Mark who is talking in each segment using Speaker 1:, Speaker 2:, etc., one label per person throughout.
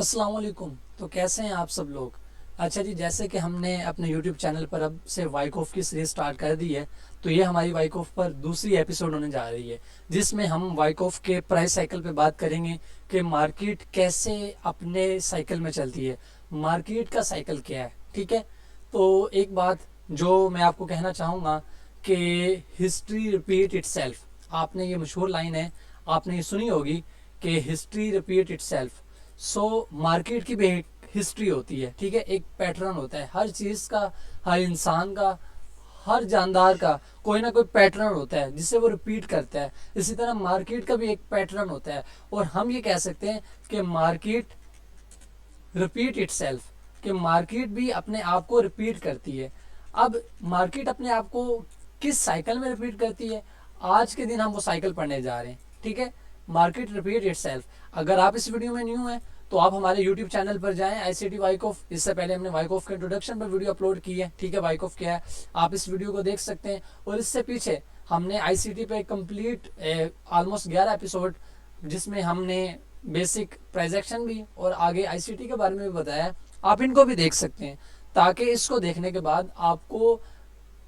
Speaker 1: अस्सलाम वालेकुम। तो कैसे हैं आप सब लोग। अच्छा जी, जैसे कि हमने अपने यूट्यूब चैनल पर अब से वाइकॉफ की सीरीज स्टार्ट कर दी है, तो ये हमारी वाइकॉफ पर दूसरी एपिसोड होने जा रही है, जिसमें हम वाइकॉफ के प्राइस साइकिल पे बात करेंगे कि मार्केट कैसे अपने साइकिल में चलती है, मार्केट का साइकिल क्या है। ठीक है, तो एक बात जो मैं आपको कहना चाहूँगा कि हिस्ट्री रिपीट इटसेल्फ। आपने ये मशहूर लाइन है, आपने ये सुनी होगी कि history repeat itself. So market की भी एक हिस्ट्री होती है। ठीक है, एक पैटर्न होता है हर चीज़ का, हर इंसान का, हर जानदार का कोई ना कोई पैटर्न होता है जिसे वो रिपीट करता है। इसी तरह मार्केट का भी एक पैटर्न होता है, और हम ये कह सकते हैं कि मार्केट रिपीट इटसेल्फ, कि मार्केट भी अपने आप को रिपीट करती है। अब मार्केट अपने आप को किस साइकिल में रिपीट करती है, आज के दिन हम वो साइकिल पढ़ने जा रहे हैं। ठीक है, मार्केट रिपीट इटसेल्फ। अगर आप इस वीडियो में न्यू हैं तो आप हमारे यूट्यूब चैनल पर जाएं, आईसीटी वाइकॉफ। इससे पहले हमने वाइकॉफ के इंट्रोडक्शन पर वीडियो अपलोड की है। ठीक है, वाइकॉफ क्या है आप इस वीडियो को देख सकते हैं। और इससे पीछे हमने आईसीटी पे कंप्लीट ऑलमोस्ट 11 एपिसोड, जिसमें हमने बेसिक प्राइजेक्शन भी और आगे आईसीटी के बारे में भी बताया, आप इनको भी देख सकते हैं, ताकि इसको देखने के बाद आपको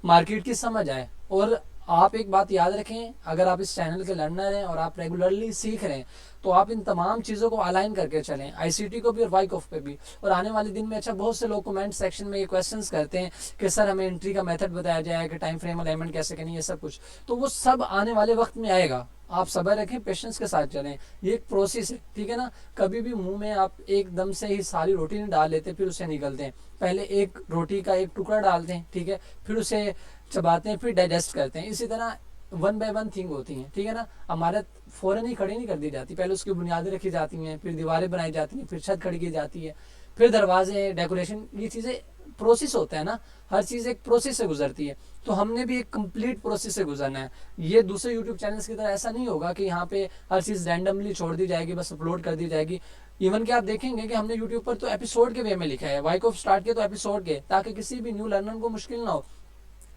Speaker 1: मार्केट की समझ आए। और आप एक बात याद रखें, अगर आप इस चैनल के लर्नर हैं और आप रेगुलरली सीख रहे हैं, तो आप इन तमाम चीज़ों को अलाइन करके चलें, आईसीटी को भी और वाइकॉफ पे भी। और आने वाले दिन में बहुत से लोग कमेंट सेक्शन में ये क्वेश्चंस करते हैं कि सर हमें एंट्री का मेथड बताया जाए, कि टाइम फ्रेम अलाइनमेंट कैसे करनी है, सब कुछ। तो वो सब आने वाले वक्त में आएगा, आप सब्र रखें, पेशेंस के साथ चलें। ये एक प्रोसेस है, ठीक है ना। कभी भी मुंह में आप एकदम से ही सारी रोटी नहीं डाल लेते फिर उसे निकलते हैं। पहले एक रोटी का एक टुकड़ा डालते हैं, ठीक है, फिर उसे चबाते हैं, फिर डाइजेस्ट करते हैं। इसी तरह वन बाय वन थिंग होती हैं, ठीक है ना। इमारत फौरन ही खड़ी नहीं कर दी जाती, पहले उसकी बुनियादें रखी जाती हैं, फिर दीवारें बनाई जाती हैं, फिर छत खड़ी की जाती है, फिर दरवाजे, डेकोरेशन, ये चीज़ें प्रोसेस होता है ना। हर चीज़ एक प्रोसेस से गुजरती है, तो हमने भी एक कंप्लीट प्रोसेस से गुजरना है। ये दूसरे यूट्यूब चैनल्स की तरह ऐसा नहीं होगा कि यहाँ पे हर चीज़ रैंडमली छोड़ दी जाएगी, बस अपलोड कर दी जाएगी। इवन कि आप देखेंगे कि हमने यूट्यूब पर तो एपिसोड के वे में लिखा है, वाइकॉफ स्टार्ट किया तो एपिसोड के, ताकि किसी भी न्यू लर्नर को मुश्किल ना हो।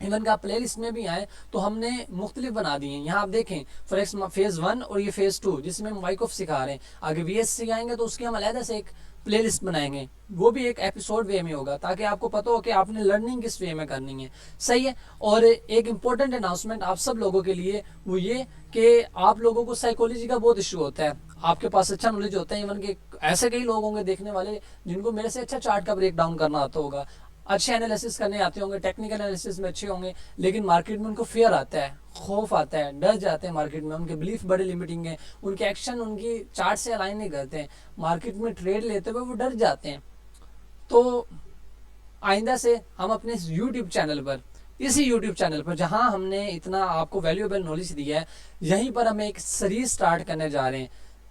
Speaker 1: इवन का प्ले लिस्ट में भी आए तो हमने मुख्तलिफ बना दिए हैं। यहाँ आप देखें फॉर एक्स फेज़ 1 और ये फेज़ 2, जिसमें हम वाइकॉफ सिखा रहे हैं। आगे वीएस सिखाएंगे तो उसकी हम अलहदा से एक प्ले लिस्ट बनाएंगे, वो भी एक एपिसोड वे में होगा, ताकि आपको पता हो कि आपने लर्निंग किस वे में करनी है। सही है। और एक इम्पोर्टेंट अनाउंसमेंट आप सब लोगों के लिए, वो ये कि आप लोगों को साइकोलॉजी का बहुत इशू होता है, आपके पास अच्छा नॉलेज होता है। इवन के ऐसे कई लोग होंगे देखने वाले जिनको मेरे से अच्छा चार्ट का ब्रेक डाउन करना आता होगा, अच्छे एनालिसिस करने आते होंगे, टेक्निकल एनालिसिस में अच्छे होंगे, लेकिन मार्केट में उनको फियर आता है, खौफ आता है, डर जाते हैं मार्केट में, उनके बिलीफ बड़े लिमिटिंग है, उनके एक्शन उनकी चार्ट से अलाइन नहीं करते हैं, मार्केट में ट्रेड लेते हुए वो डर जाते हैं। तो आइंदा से हम अपने यूट्यूब चैनल पर, इसी यूट्यूब चैनल पर जहां हमने इतना आपको वैल्यूएबल नॉलेज दिया है, यहीं पर हम एक सीरीज स्टार्ट करने जा रहे हैं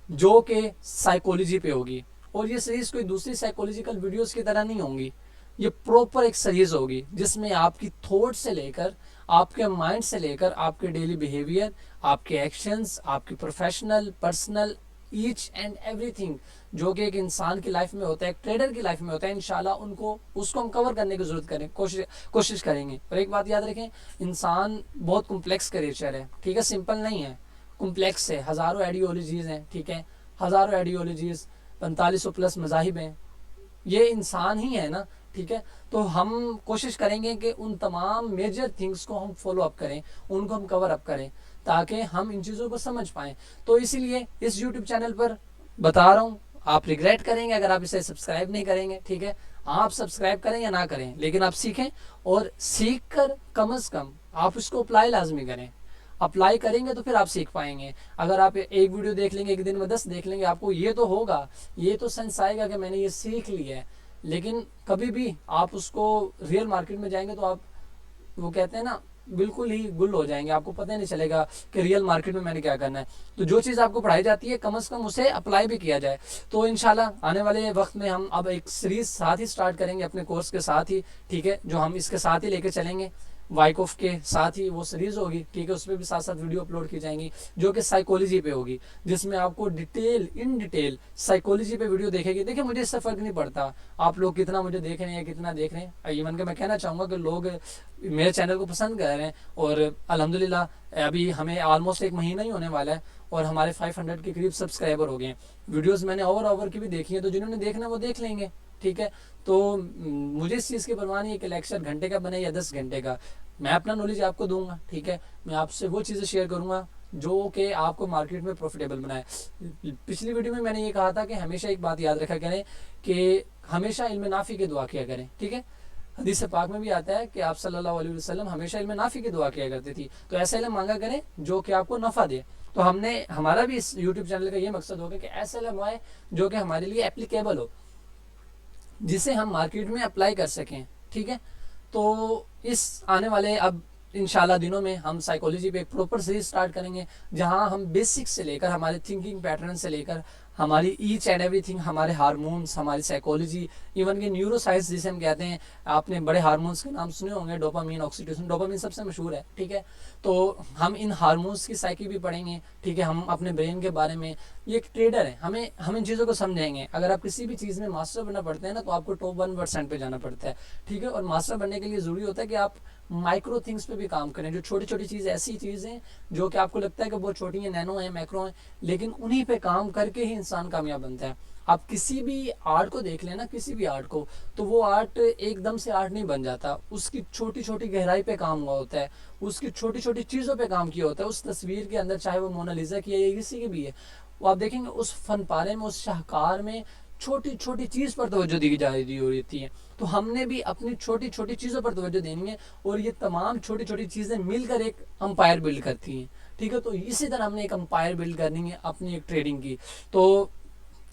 Speaker 1: जो कि साइकोलॉजी पे होगी। और ये सीरीज कोई दूसरी साइकोलॉजिकल वीडियोस की तरह नहीं होंगी, ये प्रॉपर एक सीरीज होगी जिसमें आपकी थॉट से लेकर, आपके माइंड से लेकर, आपके डेली बिहेवियर, आपके एक्शंस, आपकी professional, personal, each and everything जो कि एक इंसान की लाइफ में होता है, एक ट्रेडर की लाइफ में होता है, इंशाल्लाह उनको उसको हम कवर करने की जरूरत करें, कोशिश करेंगे। और एक बात याद रखें, इंसान बहुत कॉम्प्लेक्स क्रिएचर है, ठीक है, सिंपल नहीं है, कॉम्प्लेक्स है। हज़ारों आइडियोलॉजीज़ हैं, ठीक है, हज़ारों आइडियोलॉजीज़, 4500 प्लस मज़ाहिब हैं, ये इंसान ही है ना, ठीक है। तो हम कोशिश करेंगे कि उन तमाम मेजर थिंग्स को हम फॉलो अप करें, उनको हम कवर अप करें, ताकि हम इन चीज़ों को समझ पाएँ। तो इसीलिए इस यूट्यूब चैनल पर बता रहा हूँ, आप रिग्रेट करेंगे अगर आप इसे सब्सक्राइब नहीं करेंगे, ठीक है। आप सब्सक्राइब करें या ना करें, लेकिन आप सीखें, और सीख कर कम अज़ कम आप इसको अप्लाई लाजमी करें। अप्लाई करेंगे तो फिर आप सीख पाएंगे। अगर आप एक वीडियो देख लेंगे, एक दिन में 10 देख लेंगे, आपको ये तो होगा, ये तो सेंस आएगा कि मैंने ये सीख लिया है, लेकिन कभी भी आप उसको रियल मार्केट में जाएंगे तो आप, वो कहते हैं ना, बिल्कुल ही गुल हो जाएंगे, आपको पता ही नहीं चलेगा कि रियल मार्केट में मैंने क्या करना है। तो जो चीज़ आपको पढ़ाई जाती है कम से कम उसे अप्लाई भी किया जाए। तो इंशाल्लाह आने वाले वक्त में हम अब एक सीरीज साथ ही स्टार्ट करेंगे अपने कोर्स के साथ ही, ठीक है, जो हम इसके साथ ही लेके चलेंगे। वाइकॉफ के साथ ही वो सीरीज होगी, ठीक है, उस पर भी साथ साथ वीडियो अपलोड की जाएंगी जो कि साइकोलॉजी पे होगी, जिसमें आपको डिटेल, इन डिटेल साइकोलॉजी पे वीडियो देखेगी। देखिए मुझे इससे फ़र्क नहीं पड़ता आप लोग कितना मुझे देख रहे हैं, कितना देख रहे हैं। इवन के मैं कहना चाहूँगा कि लोग मेरे चैनल को पसंद कर रहे हैं, और अल्हम्दुलिल्लाह अभी हमें ऑलमोस्ट 1 महीना ही होने वाला है, और हमारे 500 के करीब सब्सक्राइबर हो गए हैं। वीडियोस मैंने ओवर की भी देखी है, तो जिन्होंने देखना वो देख लेंगे, ठीक है। तो मुझे इस चीज़ की परवाह नहीं है कि लेक्चर घंटे का बने या 10 घंटे का। मैं अपना नॉलेज आपको दूंगा, ठीक है। मैं आपसे वो चीज़ें शेयर करूंगा जो कि आपको मार्केट में प्रॉफिटेबल बनाए। पिछली वीडियो में मैंने ये कहा था कि हमेशा एक बात याद रखा करें कि हमेशा इल्म नाफी की दुआ किया करें, ठीक है। हदीस पाक में भी आता है कि आप सल्लल्लाहु अलैहि वसल्लम हमेशा इल्म नाफी की दुआ किया करती थी। तो ऐसा इल्म मांगा करें जो कि आपको नफ़ा दे। तो हमारा भी इस यूट्यूब चैनल का ये मकसद होगा कि ऐसा इल्म आए जो कि हमारे लिए एप्लीकेबल हो, जिसे हम मार्केट में अप्लाई कर सकें, ठीक है। तो इस आने वाले अब इंशाल्लाह दिनों में हम साइकोलॉजी पे एक प्रॉपर सीरीज स्टार्ट करेंगे, जहां हम बेसिक से लेकर हमारे थिंकिंग पैटर्न से लेकर हमारी ईच एंड एवरीथिंग, हमारे हार्मोन्स, हमारी साइकोलॉजी, इवन के न्यूरोसाइंस जिसे हम कहते हैं। आपने बड़े हार्मोन्स के नाम सुने होंगे, डोपामीन, ऑक्सीटोसिन। डोपामीन सबसे मशहूर है, ठीक है। तो हम इन हार्मोन्स की साइकी भी पढ़ेंगे, ठीक है। हम अपने ब्रेन के बारे में, ये एक ट्रेडर है, हम इन चीज़ों को समझेंगे। अगर आप किसी भी चीज़ में मास्टर बनना पड़ते हैं ना, तो आपको टॉप 1% पे जाना पड़ता है, ठीक है। और मास्टर बनने के लिए ज़रूरी होता है कि आप माइक्रो थिंग्स पे भी काम करें। जो छोटी छोटी चीज़, ऐसी चीज़ें जो कि आपको लगता है कि बहुत छोटी हैं, नैनो हैं, मैक्रो हैं, लेकिन उन्हीं पे काम करके ही इंसान कामयाब बनता है। आप किसी भी आर्ट को देख लेना, किसी भी आर्ट को, तो वो आर्ट एकदम से आर्ट नहीं बन जाता। उसकी छोटी छोटी गहराई पे काम हुआ होता है, उसकी छोटी छोटी चीज़ों पे काम किया होता है। उस तस्वीर के अंदर, चाहे वो मोनालिसा की है या किसी की भी है, वो आप देखेंगे उस फन पारे में, उस शाहकार में छोटी छोटी चीज़ पर तवज्जो दी जा रही होती है। तो हमने भी अपनी छोटी छोटी चीज़ों पर तवज्जो देनी है, और ये तमाम छोटी छोटी चीज़ें मिलकर एक अंपायर बिल्ड करती हैं, ठीक है। तो इसी तरह हमने एक अंपायर बिल्ड करनी है अपनी एक ट्रेडिंग की। तो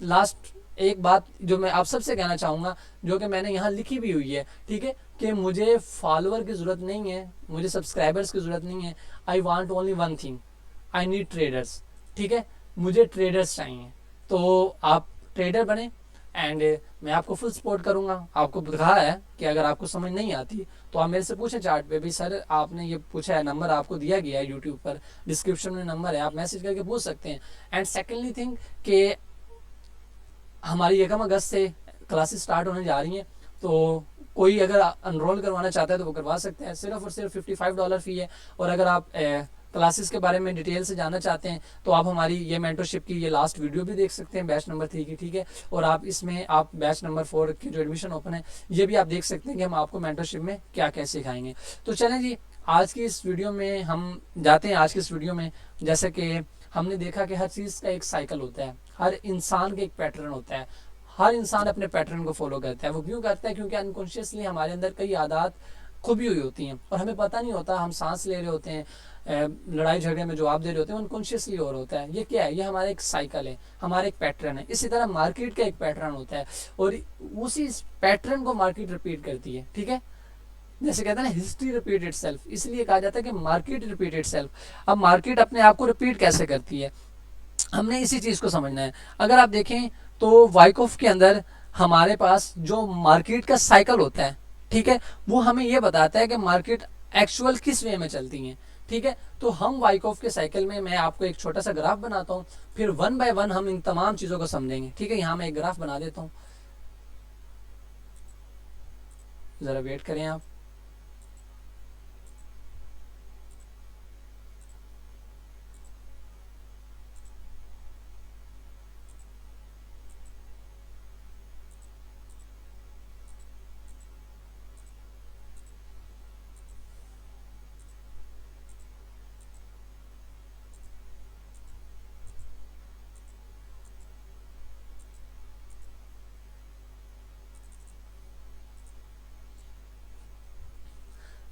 Speaker 1: लास्ट एक बात जो मैं आप सबसे कहना चाहूँगा, जो कि मैंने यहाँ लिखी भी हुई है, ठीक है, कि मुझे फॉलोअर की ज़रूरत नहीं है, मुझे सब्सक्राइबर्स की ज़रूरत नहीं है। I want only one thing, I need traders, ठीक है। मुझे ट्रेडर्स चाहिए। तो आप ट्रेडर बने, एंड मैं आपको फुल सपोर्ट करूंगा। आपको दिखा है कि अगर आपको समझ नहीं आती तो आप मेरे से पूछें चार्ट पे भी, सर आपने ये पूछा है, नंबर आपको दिया गया है यूट्यूब पर, डिस्क्रिप्शन में नंबर है, आप मैसेज करके पूछ सकते हैं। एंड सेकेंडली थिंग कि हमारी 1 अगस्त से क्लासेस स्टार्ट होने जा रही हैं। तो कोई अगर अनरोल करवाना चाहता है तो वो करवा सकते हैं। सिर्फ और सिर्फ $55 फ़ी है। और अगर आप क्लासेस के बारे में डिटेल से जानना चाहते हैं तो आप हमारी ये मेंटरशिप की ये लास्ट वीडियो भी देख सकते हैं, बैच नंबर 3 की, ठीक है। और आप इसमें आप बैच नंबर 4 की जो एडमिशन ओपन है, ये भी आप देख सकते हैं कि हम आपको मेंटरशिप में क्या क्या सिखाएंगे। तो चलें जी, आज की इस वीडियो में हम जाते हैं। आज की इस वीडियो में जैसे कि हमने देखा कि हर चीज़ का एक साइकिल होता है, हर इंसान का एक पैटर्न होता है। हर इंसान अपने पैटर्न को फॉलो करता है। वो क्यों करता है? क्योंकि अनकॉन्शियसली हमारे अंदर कई आदत खुबी हुई होती हैं और हमें पता नहीं होता। हम सांस ले रहे होते हैं, लड़ाई झगड़े में जवाब दे रहे होते हैं, अनकॉन्शियसली हो रहा होता है। ये क्या है? ये हमारा एक साइकिल है, हमारा एक पैटर्न है। इसी तरह मार्केट का एक पैटर्न होता है और उसी पैटर्न को मार्केट रिपीट करती है, ठीक है। जैसे कहते हैं ना, हिस्ट्री रिपीट इटसेल्फ, इसलिए कहा जाता है कि मार्केट रिपीट इटसेल्फ। अब मार्केट अपने आप को रिपीट कैसे करती है, हमने इसी चीज़ को समझना है। अगर आप देखें तो वाइकॉफ के अंदर हमारे पास जो मार्केट का साइकिल होता है, ठीक है, वो हमें ये बताता है कि मार्केट एक्चुअल किस वे में चलती है, ठीक है। तो हम वाइकॉफ के साइकिल में, मैं आपको एक छोटा सा ग्राफ बनाता हूँ, फिर 1 बाय 1 हम इन तमाम चीज़ों को समझेंगे, ठीक है। यहाँ मैं एक ग्राफ बना देता हूँ, ज़रा वेट करें आप।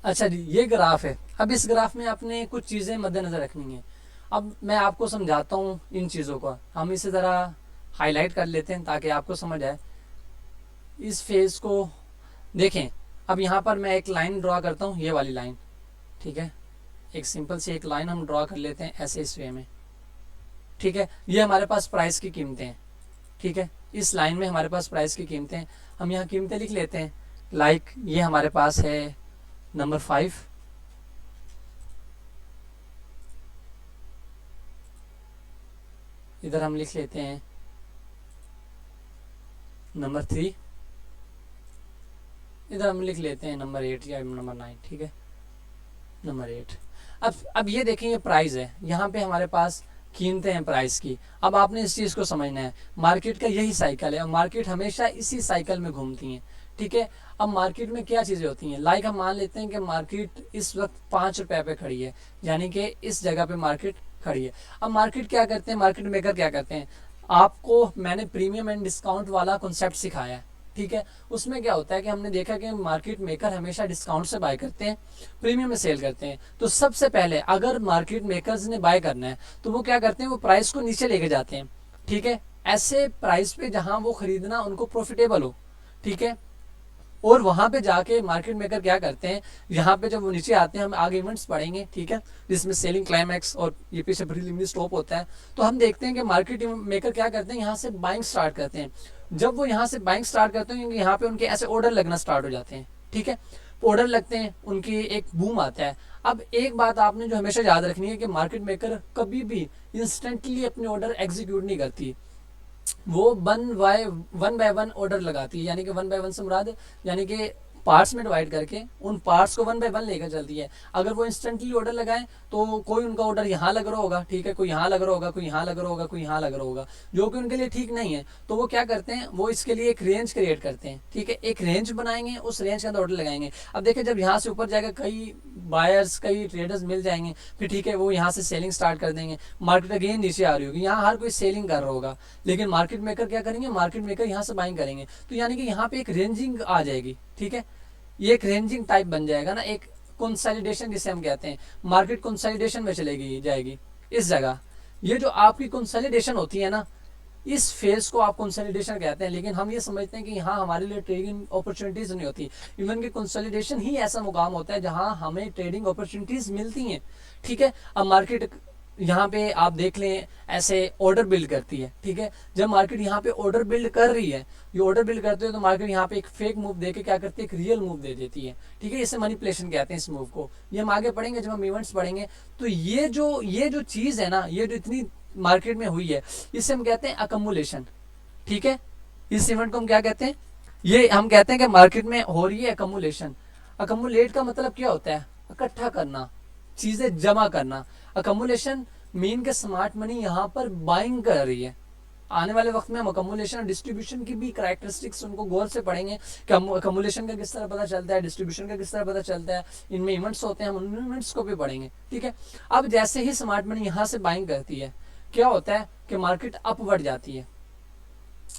Speaker 1: अच्छा जी, ये ग्राफ है। अब इस ग्राफ में आपने कुछ चीज़ें मद्देनज़र रखनी है। अब मैं आपको समझाता हूँ इन चीज़ों को। हम इसे ज़रा हाईलाइट कर लेते हैं ताकि आपको समझ आए। इस फेज़ को देखें। अब यहाँ पर मैं एक लाइन ड्रॉ करता हूँ, ये वाली लाइन, ठीक है। एक सिंपल सी एक लाइन हम ड्रॉ कर लेते हैं ऐसे इस वे में, ठीक है। ये हमारे पास प्राइस की कीमतें हैं, ठीक है। इस लाइन में हमारे पास प्राइस की कीमतें हैं। हम यहाँ कीमतें लिख लेते हैं। लाइक ये हमारे पास है नंबर 5, इधर हम लिख लेते हैं नंबर 3, इधर हम लिख लेते हैं नंबर 8 या नंबर 9, ठीक है, नंबर 8। अब ये देखें, ये प्राइस है। यहाँ पे हमारे पास कीमतें हैं प्राइस की। अब आपने इस चीज़ को समझना है, मार्केट का यही साइकिल है और मार्केट हमेशा इसी साइकिल में घूमती है, ठीक है। अब मार्केट में क्या चीज़ें होती हैं, लाइक हम मान लेते हैं कि मार्केट इस वक्त 5 रुपये पे खड़ी है, यानी कि इस जगह पे मार्केट खड़ी है। अब मार्केट क्या करते हैं, मार्केट मेकर क्या करते हैं, आपको मैंने प्रीमियम एंड डिस्काउंट वाला कॉन्सेप्ट सिखाया है, ठीक है। उसमें क्या होता है कि हमने देखा कि मार्केट मेकर हमेशा डिस्काउंट से बाय करते हैं, प्रीमियम में सेल करते हैं। तो सबसे पहले अगर मार्केट मेकर्स ने बाय करना है तो वो क्या करते हैं, वो प्राइस को नीचे लेके जाते हैं, ठीक है, ऐसे प्राइस पे जहां वो खरीदना उनको प्रॉफिटेबल हो, ठीक है। और वहां पे जाके मार्केट मेकर क्या करते हैं, यहाँ पे जब वो नीचे आते हैं, हम आगे इवेंट्स पढ़ेंगे, ठीक है, जिसमें सेलिंग क्लाइमैक्स और ये पीछे प्रीलिमिनरी स्टॉप होता है। तो हम देखते हैं कि मार्केट मेकर क्या करते हैं, यहाँ से बाइंग स्टार्ट करते हैं। जब वो यहाँ से बाइंग स्टार्ट करते हैं, क्योंकि यहाँ पे उनके ऐसे ऑर्डर लगना स्टार्ट हो जाते हैं, ठीक है, ऑर्डर लगते हैं, उनकी एक बूम आता है। अब एक बात आपने जो हमेशा याद रखनी है कि मार्केट मेकर कभी भी इंस्टेंटली अपने ऑर्डर एग्जीक्यूट नहीं करती, वो वन बाय वन ऑर्डर लगाती है, यानी कि वन बाय वन से मुराद यानी कि पार्ट्स में डिवाइड करके उन पार्ट्स को वन बाय वन लेकर चलती है। अगर वो इंस्टेंटली ऑर्डर लगाएं तो कोई उनका ऑर्डर यहाँ लग रहा होगा, ठीक है, कोई यहाँ लग रहा होगा, कोई यहाँ लग रहा होगा, कोई यहाँ लग रहा होगा, जो कि उनके लिए ठीक नहीं है। तो वो क्या करते हैं, वो इसके लिए एक रेंज क्रिएट करते हैं, ठीक है, एक रेंज बनाएंगे, उस रेंज के अंदर ऑर्डर लगाएंगे। अब देखिए जब यहाँ से ऊपर जाएगा, कई बायर्स कई ट्रेडर्स मिल जाएंगे, फिर ठीक है वो यहाँ से सेलिंग स्टार्ट कर देंगे, मार्केट अगेन नीचे आ रही होगी, यहाँ हर कोई सेलिंग कर रहा होगा, लेकिन मार्केट मेकर क्या करेंगे, मार्केट मेकर यहाँ से बाइंग करेंगे। तो यानी कि यहाँ पे एक रेंजिंग आ जाएगी, ठीक है, ये एक रेंजिंग टाइप बन जाएगा ना, एक कंसोलिडेशन जिसे हम कहते हैं, मार्केट कंसोलिडेशन में चलेगी जाएगी इस जगह। ये जो आपकी कंसोलिडेशन होती है ना, इस फेज को आप कंसोलिडेशन कहते हैं, लेकिन हम ये समझते हैं कि यहाँ हमारे लिए ट्रेडिंग अपॉर्चुनिटीज नहीं होती। इवन कि कंसोलिडेशन ही ऐसा मुकाम होता है जहाँ हमें ट्रेडिंग अपॉर्चुनिटीज मिलती हैं, ठीक है। अब मार्केट यहाँ पे आप देख लें ऐसे ऑर्डर बिल्ड करती है, ठीक है, जब मार्केट यहाँ पे ऑर्डर बिल्ड कर रही है, ये ऑर्डर बिल्ड करते हैं तो मार्केट यहाँ पे एक फेक मूव देके क्या करती है, एक रियल मूव दे देती है, ठीक है, इसे मैनिपुलेशन कहते हैं इस मूव को। ये हम आगे पढ़ेंगे जब हम इवेंट्स पढ़ेंगे। तो ये जो चीज़ है ना, ये जो इतनी मार्केट में हुई है, इसे हम कहते हैं अकमुलेशन, ठीक है। इस इवेंट को हम क्या कहते हैं, ये हम कहते हैं कि मार्केट में हो रही है अकमुलेशन। अकमुलेट का मतलब क्या होता है, इकट्ठा करना, चीजें जमा करना। अकमुलेशन मीन के स्मार्ट मनी यहाँ पर बाइंग कर रही है। आने वाले वक्त में हम अकमुलेशन और डिस्ट्रीब्यूशन की भी कैरेक्टरिस्टिक्स उनको गौर से पढ़ेंगे कि अकमुलेशन का किस तरह पता चलता है, डिस्ट्रीब्यूशन का किस तरह पता चलता है, इनमें इवेंट्स होते हैं, हम उन इवेंट्स को भी पढ़ेंगे, ठीक है। अब जैसे ही स्मार्ट मनी यहाँ से बाइंग करती है, क्या होता है कि मार्केट अपवर्ड जाती है।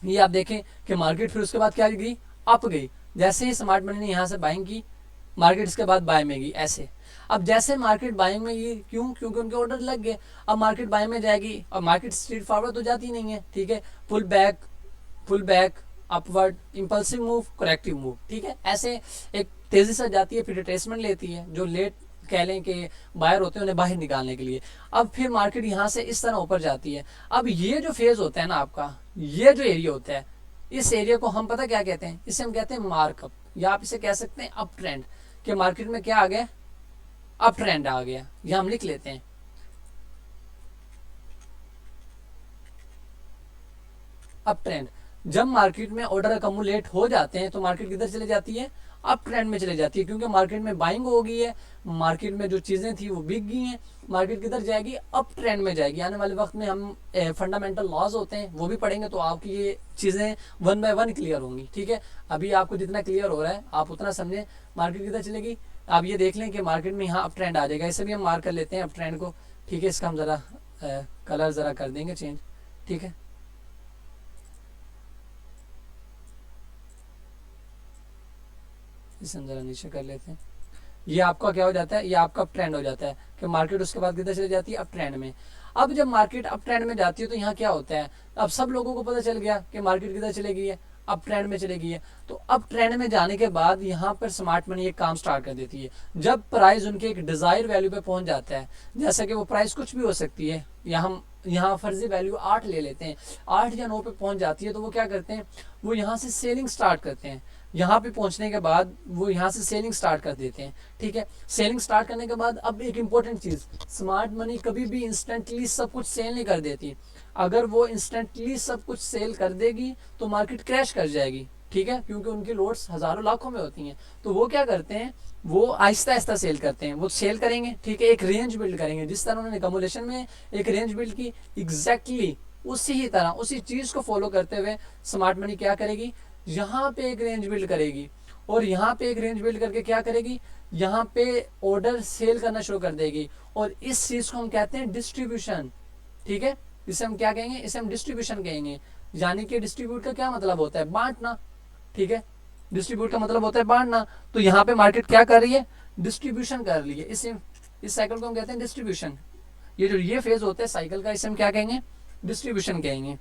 Speaker 1: ये आप देखें कि मार्केट फिर उसके बाद क्या गई, अप गई। जैसे ही स्मार्ट मनी ने यहाँ से बाइंग की, मार्केट इसके बाद बाय में गई, ऐसे। अब जैसे मार्केट बाइंग में गई, क्यों, क्योंकि उनके ऑर्डर लग गए। अब मार्केट बाय में जाएगी और मार्केट स्ट्रेट फॉरवर्ड तो जाती नहीं है, ठीक है, pull back upward, impulsive move, corrective move, ठीक है, ऐसे एक तेजी से जाती है, फिर रिट्रेसमेंट लेती है, जो लेट कह लें कि बायर होते हैं उन्हें बाहर निकालने के लिए। अब फिर मार्केट यहाँ से इस तरह ऊपर जाती है। अब ये जो फेज होता है ना आपका, ये जो एरिया होता है, इस एरिया को हम पता क्या कहते हैं, इसे हम कहते हैं मार्कअप, या आप इसे कह सकते हैं अप ट्रेंड, कि मार्केट में क्या आ गया, अप ट्रेंड आ गया। यह हम लिख लेते हैं अप ट्रेंड। जब मार्केट में ऑर्डर अकमुलेट हो जाते हैं तो मार्केट किधर चले जाती है, अप ट्रेंड में चले जाती है, क्योंकि मार्केट में बाइंग हो गई है, मार्केट में जो चीजें थी वो बिक गई हैं, मार्केट किधर जाएगी, अप ट्रेंड में जाएगी। आने वाले वक्त में हम फंडामेंटल लॉज होते हैं वो भी पढ़ेंगे, तो आपकी ये चीजें वन बाय वन क्लियर होंगी, ठीक है। अभी आपको जितना क्लियर हो रहा है आप उतना समझें, मार्केट किधर चलेगी। आप ये देख लें कि मार्केट में यहाँ अप ट्रेंड आ जाएगा, इसे भी हम मार्क कर लेते हैं अप ट्रेंड को, ठीक है। इसका हम जरा कलर जरा कर देंगे चेंज, ठीक है। इसे हम जरा नीचे कर लेते हैं। ये आपका क्या हो जाता है, ये आपका अप ट्रेंड हो जाता है कि मार्केट उसके बाद किधर चली जाती है, अप ट्रेंड में। अब जब मार्केट अप ट्रेंड में जाती है तो यहाँ क्या होता है, अब सब लोगों को पता चल गया कि मार्केट किधर चलेगी है, अप ट्रेंड में चलेगी है। तो अप ट्रेंड में जाने के बाद यहाँ पर स्मार्ट मनी एक काम स्टार्ट कर देती है। जब प्राइस उनके एक डिजायर वैल्यू पे पहुंच जाता है, जैसा कि वो प्राइस कुछ भी हो सकती है, या हम यहाँ फर्जी वैल्यू 8 ले लेते हैं, 8 या 9 पे पहुंच जाती है, तो वो क्या करते हैं, वो यहाँ से सेलिंग स्टार्ट करते हैं। यहाँ पे पहुंचने के बाद वो यहाँ से सेलिंग स्टार्ट कर देते हैं, ठीक है। सेलिंग स्टार्ट करने के बाद अब एक इंपॉर्टेंट चीज, स्मार्ट मनी कभी भी इंस्टेंटली सब कुछ सेल नहीं कर देती। अगर वो इंस्टेंटली सब कुछ सेल कर देगी तो मार्केट क्रैश कर जाएगी, ठीक है, क्योंकि उनकी लोड्स हज़ारों लाखों में होती हैं। तो वो क्या करते हैं, वो आहिस्ता आहिस्ता सेल करते हैं, वो सेल करेंगे, ठीक है, एक रेंज बिल्ड करेंगे। जिस तरह उन्होंने कम्युलेशन में एक रेंज बिल्ड की, एग्जैक्टली उसी ही तरह उसी चीज़ को फॉलो करते हुए स्मार्ट मनी क्या करेगी, यहाँ पे एक रेंज बिल्ड करेगी, और यहाँ पे एक रेंज बिल्ड करके क्या करेगी, यहाँ पे ऑर्डर सेल करना शुरू कर देगी। और इस चीज़ को हम कहते हैं डिस्ट्रीब्यूशन, ठीक है, इसे हम क्या कहेंगे, इसे हम डिस्ट्रीब्यूशन कहेंगे। यानी कि डिस्ट्रीब्यूट का क्या मतलब होता है, बांटना, ठीक है, डिस्ट्रीब्यूट का मतलब होता है बांटना। तो यहाँ पे मार्केट क्या कर रही है, डिस्ट्रीब्यूशन कर रही है। इस साइकिल को हम कहते हैं डिस्ट्रीब्यूशन। ये जो ये फेज होता है साइकिल का, इसे हम क्या कहेंगे, डिस्ट्रीब्यूशन कहेंगे।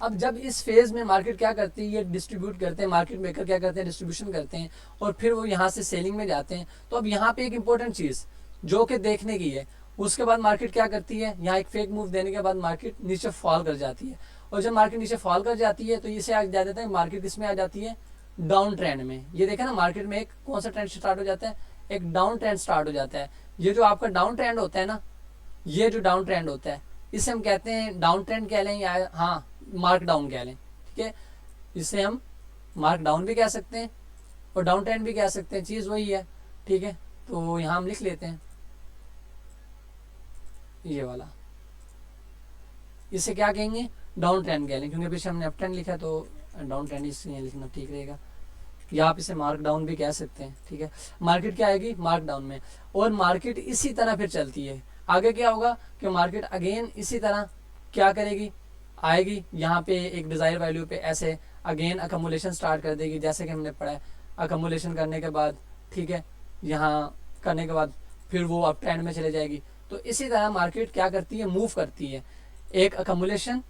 Speaker 1: अब जब इस फेज में मार्केट क्या करती है, ये डिस्ट्रीब्यूट करते हैं, मार्केट मेकर क्या करते हैं, डिस्ट्रीब्यूशन करते हैं, और फिर वो यहाँ से सेलिंग में जाते हैं। तो अब यहाँ पे एक इंपॉर्टेंट चीज़ जो कि देखने की है, उसके बाद मार्केट क्या करती है, यहाँ एक फेक मूव देने के बाद मार्केट नीचे फॉल कर जाती है। और जब मार्केट नीचे फॉल कर जाती है तो इसे आ जाता है, मार्केट इसमें आ जाती है डाउन ट्रेंड में। ये देखें ना, मार्केट में एक कौन सा ट्रेंड स्टार्ट हो जाता है, एक डाउन ट्रेंड स्टार्ट हो जाता है। ये जो आपका डाउन ट्रेंड होता है ना, ये जो डाउन ट्रेंड होता है, इसे हम कहते हैं डाउन ट्रेंड कह लें, या हाँ मार्क डाउन कह लें, ठीक है। इसे हम मार्क डाउन भी कह सकते हैं और डाउन ट्रेंड भी कह सकते हैं, चीज़ वही है, ठीक है। तो यहाँ हम लिख लेते हैं ये वाला, इसे क्या कहेंगे, डाउन ट्रेंड कह लें, क्योंकि पीछे हमने अप ट्रेंड लिखा है तो डाउन ट्रेंड इसलिए लिखना ठीक रहेगा। या आप इसे मार्क डाउन भी कह सकते हैं, ठीक है। मार्केट क्या आएगी, मार्क डाउन में, और मार्केट इसी तरह फिर चलती है। आगे क्या होगा कि मार्केट अगेन इसी तरह क्या करेगी, आएगी यहाँ पे एक डिज़ायर वैल्यू पे, ऐसे अगेन अकमुलेशन स्टार्ट कर देगी, जैसे कि हमने पढ़ा है। अकमुलेशन करने के बाद, ठीक है, यहाँ करने के बाद फिर वो अप ट्रेंड में चले जाएगी। तो इसी तरह मार्केट क्या करती है, मूव करती है, एक अकमुलेशन,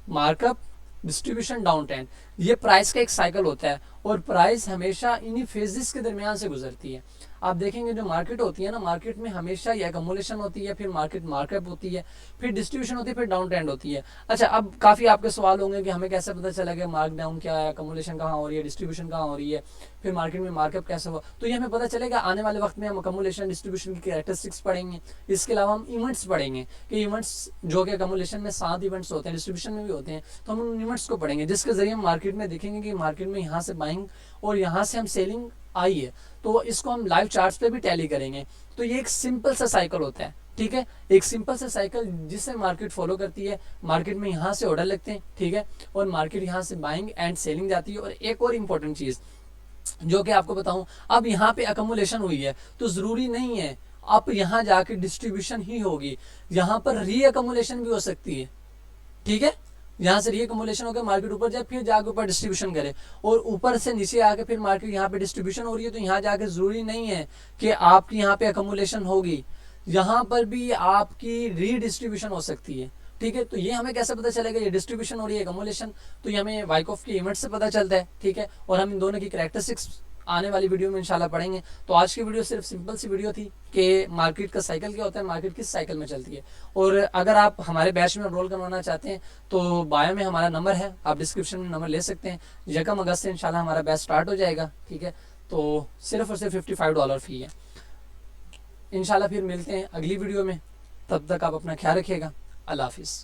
Speaker 1: मार्कअप, डिस्ट्रीब्यूशन, डाउन ट्रेंड। ये प्राइस का एक साइकिल होता है, और प्राइस हमेशा इन्हीं फेजेस के दरमियान से गुजरती है। आप देखेंगे जो मार्केट होती है ना, मार्केट में हमेशा ये अकमुलेशन होती है, फिर मार्केट मार्कअप होती है, फिर डिस्ट्रीब्यूशन होती है, फिर डाउन ट्रेंड होती है। अच्छा, अब काफ़ी आपके सवाल होंगे कि हमें कैसे पता चला कि मार्क डाउन क्या है, अकमुलेशन कहाँ हो रही है, डिस्ट्रीब्यूशन कहाँ हो रही है, फिर मार्केट में मार्कअप कैसे हुआ। तो ये हमें पता चलेगा आने वाले वक्त में, हम अकमुलेशन, डिस्ट्रीब्यूशन की कैरेक्टरिस्टिक्स पढ़ेंगे। इसके अलावा हम इवेंट्स पढ़ेंगे कि इवेंट्स जो कि अकमुलेशन में 7 इवेंट्स होते हैं, डिस्ट्रीब्यूशन में भी होते हैं, तो हम उन इवेंट्स को पढ़ेंगे, जिसके जरिए हम मार्केट में देखेंगे कि मार्केट में यहाँ से बाइंग और यहाँ से हम सेलिंग आई है। तो इसको हम लाइव चार्ट्स पे भी टैली करेंगे। तो ये एक सिंपल सा साइकिल होता है, ठीक है, एक सिंपल सा साइकिल जिसे मार्केट फॉलो करती है। मार्केट में यहाँ से ऑर्डर लगते हैं, ठीक है, और मार्केट यहाँ से बाइंग एंड सेलिंग जाती है। और एक और इम्पोर्टेंट चीज़ जो कि आपको बताऊं, अब यहाँ पे अकमुलेशन हुई है तो ज़रूरी नहीं है अब यहाँ जाके डिस्ट्रीब्यूशन ही होगी, यहाँ पर री अकमुलेशन भी हो सकती है, ठीक है। यहाँ से रीअकमुलेशन होकर मार्केट ऊपर जाए, फिर जाके ऊपर डिस्ट्रीब्यूशन करे, और ऊपर से नीचे आके फिर मार्केट यहाँ पे डिस्ट्रीब्यूशन हो रही है, तो यहाँ जाके ज़रूरी नहीं है कि आपकी यहाँ पे अकमुलेशन होगी, यहाँ पर भी आपकी रीडिस्ट्रीब्यूशन हो सकती है, ठीक है। तो ये हमें कैसे पता चलेगा, ये डिस्ट्रीब्यूशन हो रही है, अकमुलेशन, तो ये हमें वाइकॉफ के इवेंट से पता चलता है, ठीक है। और हम इन दोनों की कैरेक्टरिस्टिक्स आने वाली वीडियो में इंशाल्लाह पढ़ेंगे। तो आज की वीडियो सिर्फ सिंपल सी वीडियो थी कि मार्केट का साइकिल क्या होता है, मार्केट किस साइकिल में चलती है। और अगर आप हमारे बैच में एनरोल करवाना चाहते हैं तो बायो में हमारा नंबर है, आप डिस्क्रिप्शन में नंबर ले सकते हैं। 1 अगस्त से इंशाल्लाह हमारा बैच स्टार्ट हो जाएगा, ठीक है। तो सिर्फ और सिर्फ $55 फ़ी है। इंशाल्लाह फिर मिलते हैं अगली वीडियो में, तब तक आप अपना ख्याल रखिएगा। अल्लाह हाफिज़।